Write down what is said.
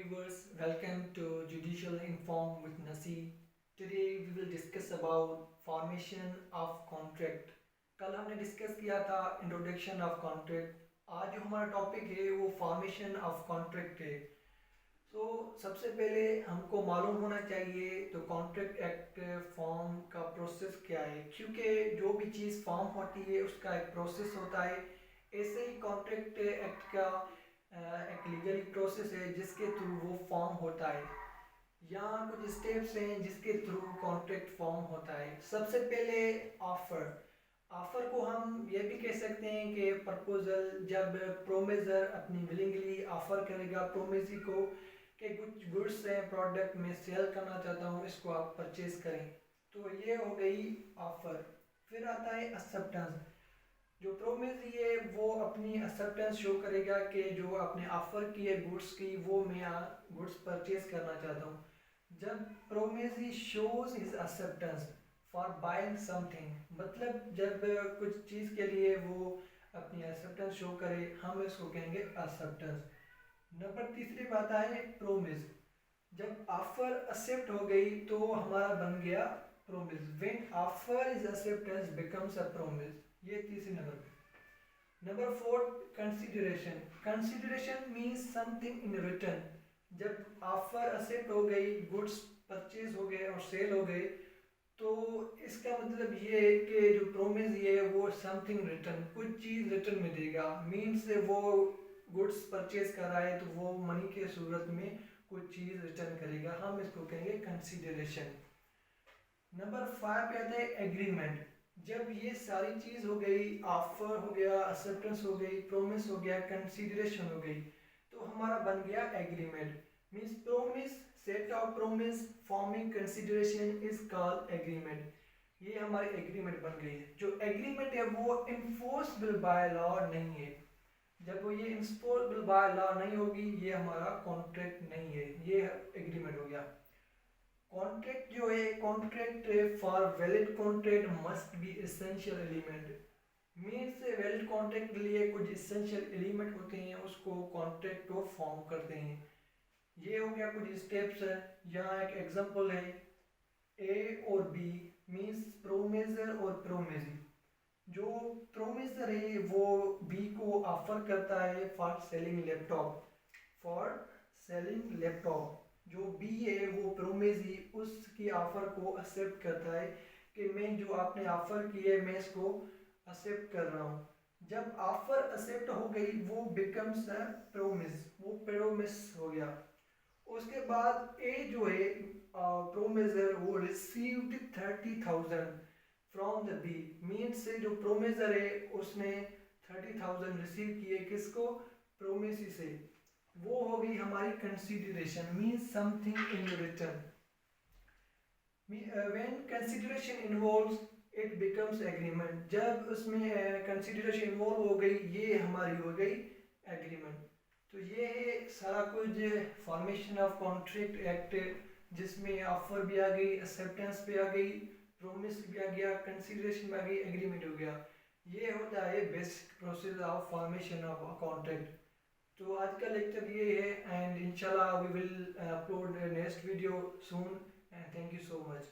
viewers, welcome to Judicial Inform with Nasi. Today we will discuss about formation of contract. कल हमने discuss किया था introduction of contract. आज जो हमारा टॉपिक है वो फॉर्मेशन ऑफ कॉन्ट्रैक्ट है. सबसे पहले हमको मालूम होना चाहिए तो कॉन्ट्रैक्ट एक्ट फॉर्म का प्रोसेस क्या है, क्योंकि जो भी चीज़ फॉर्म होती है उसका एक प्रोसेस होता है. ऐसे ही कॉन्ट्रैक्ट एक्ट का एक लीगल प्रोसेस है जिसके थ्रू वो फॉर्म होता है. यहाँ कुछ स्टेप्स हैं जिसके थ्रू कॉन्ट्रैक्ट फॉर्म होता है. सबसे पहले ऑफर. ऑफर को हम ये भी कह सकते हैं कि प्रपोजल. जब प्रोमिसर अपनी विलिंगली ऑफर करेगा प्रोमिसी को कि कुछ गुड्स हैं, प्रोडक्ट में सेल करना चाहता हूँ, इसको आप परचेज करें, तो ये हो गई ऑफर. फिर आता है एक्सेप्टेंस. जो प्रोमिस है वो अपनी एक्सेप्टेंस शो करेगा कि जो आपने ऑफर की है गुड्स की वो मैं गुड्स परचेज करना चाहता हूँ. जब promise shows his acceptance for buying something, मतलब जब कुछ चीज़ के लिए वो अपनी एक्सेप्टेंस शो करे, हम इसको कहेंगे एक्सेप्टेंस. नंबर तीसरी बात है प्रोमिस. जब ऑफर एक्सेप्ट हो गई तो हमारा बन गया promise. When offer is acceptance becomes a promise. ये तीसरी नंबर पे. Number fourth consideration. Consideration means something in return. जब ऑफर एक्सेप्ट हो गई, गुड्स परचेज हो गए और सेल हो गए, तो इसका मतलब ये है कि जो प्रोमिस है वो समथिंग रिटर्न, कुछ चीज़ रिटर्न में देगा. मीन्स वो गुड्स परचेज कर रहा है तो वो मनी के सूरत में कुछ चीज़ रिटर्न करेगा, हम इसको कहेंगे कंसिडरेशन. नंबर 5 पे आता है एग्रीमेंट. जब ये सारी चीज़ हो गई, ऑफर हो गया, एक्सेप्टेंस हो गई, प्रोमिस हो गया, कंसीडरेशन हो गई, तो हमारा बन गया agreement. Means promise, set of promise forming consideration is called agreement. ये हमारी एग्रीमेंट बन गई है. जो एग्रीमेंट है वो इन्फोर्सबल बाय लॉ नहीं है. जब वो ये इन्फोर्सबल बाय लॉ नहीं होगी, ये हमारा कॉन्ट्रैक्ट नहीं है, ये एग्रीमेंट हो गया. कॉन्ट्रैक्ट जो है, contract for valid contract must be essential element. Means valid contract के लिए कुछ एसेंशियल एलिमेंट होते हैं, उसको कॉन्ट्रैक्ट को फॉर्म करते हैं. ये हो गया कुछ स्टेप्स है. यहाँ एक एग्जांपल है ए और बी मीन्स प्रोमिसर और प्रोमिसी. जो प्रोमिसर है वो बी को ऑफर करता है for selling laptop. For selling laptop. जो बी है वो प्रोमिसी उसकी ऑफर को एक्सेप्ट करता है कि मैं जो आपने ऑफर की है मैं इसको एक्सेप्ट कर रहा हूँ. जब ऑफर एक्सेप्ट हो गई वो बिकम्स अ प्रोमिस, वो प्रोमिस हो गया. उसके बाद ए जो है प्रोमिसर वो received 30,000 from the B. Means से जो प्रोमिसर है उसने 30,000 रिसीव किए, किसको? प्रोमिसी से. वो होगी हमारी consideration. Means something in return. When consideration involves it becomes agreement. जब उसमें कंसीडरेशन इन्वॉल्व हो गई, ये हमारी हो गई एग्रीमेंट. तो ये है सारा कुछ फॉर्मेशन ऑफ कॉन्ट्रैक्ट एक्ट, जिसमें ऑफर भी आ गई, एक्सेप्टेंस भी आ गई, प्रोमिस भी आ गया, कंसीडरेशन भी आ गई, एग्रीमेंट हो गया. ये होता है basic process of formation of contract. तो आज का लेक्चर ये है, एंड इंशाल्लाह we will upload next video soon, and thank you so much.